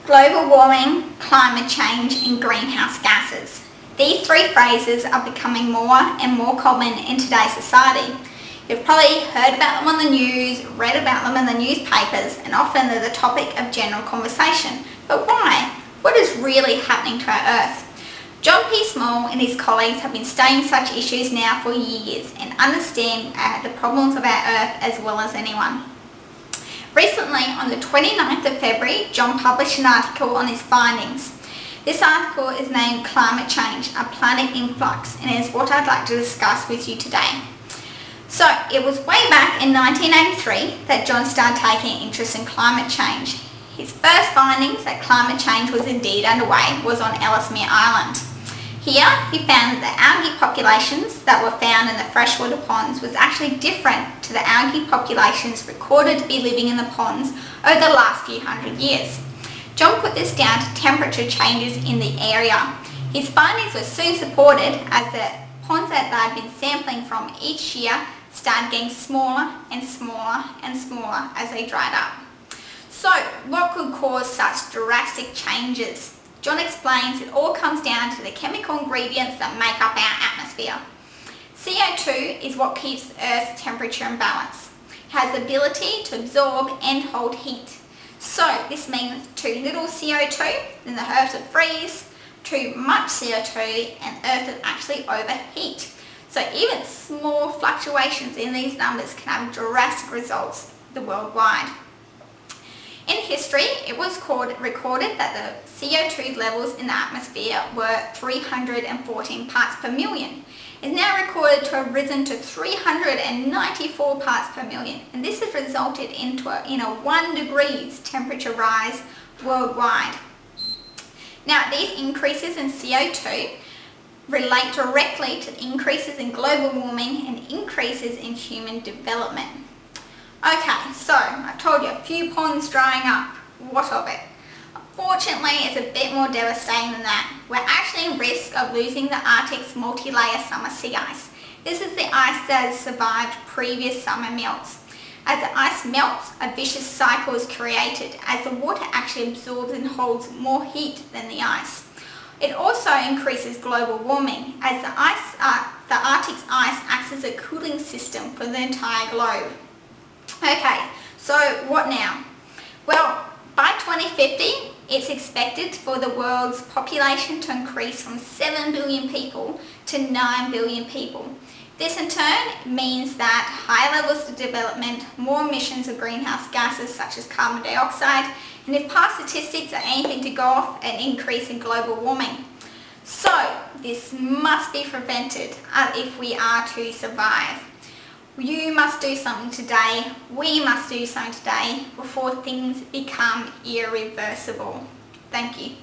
Global warming, climate change and greenhouse gases. These three phrases are becoming more and more common in today's society. You've probably heard about them on the news, read about them in the newspapers, and often they're the topic of general conversation. But why? What is really happening to our Earth? John P. Small and his colleagues have been studying such issues now for years and understand the problems of our Earth as well as anyone. Recently, on the 29th of February, John published an article on his findings. This article is named Climate Change, a Planet in Flux, and is what I'd like to discuss with you today. So, it was way back in 1983 that John started taking interest in climate change. His first findings that climate change was indeed underway was on Ellesmere Island. Here, he found that the algae populations that were found in the freshwater ponds was actually different to the algae populations recorded to be living in the ponds over the last few hundred years. John put this down to temperature changes in the area. His findings were soon supported as the ponds that they had been sampling from each year started getting smaller and smaller and smaller as they dried up. So, what could cause such drastic changes? John explains it all comes down to the chemical ingredients that make up our atmosphere. CO2 is what keeps Earth's temperature in balance. It has the ability to absorb and hold heat. So this means too little CO2, then the Earth would freeze, too much CO2 and Earth would actually overheat. So even small fluctuations in these numbers can have drastic results worldwide. In history, it was recorded that the CO2 levels in the atmosphere were 314 parts per million. It's now recorded to have risen to 394 parts per million, and this has resulted in a 1 degrees temperature rise worldwide. Now, these increases in CO2 relate directly to increases in global warming and increases in human development. Okay, so I've told you a few ponds drying up. What of it? Unfortunately, it's a bit more devastating than that. We're actually in risk of losing the Arctic's multi-layer summer sea ice. This is the ice that has survived previous summer melts. As the ice melts, a vicious cycle is created as the water actually absorbs and holds more heat than the ice. It also increases global warming as the Arctic's ice acts as a cooling system for the entire globe. Okay, so what now? Well, by 2050, it's expected for the world's population to increase from 7 billion people to 9 billion people. This in turn means that higher levels of development, more emissions of greenhouse gases such as carbon dioxide, and if past statistics are anything to go off, an increase in global warming. So, this must be prevented if we are to survive. You must do something today, we must do something today before things become irreversible. Thank you.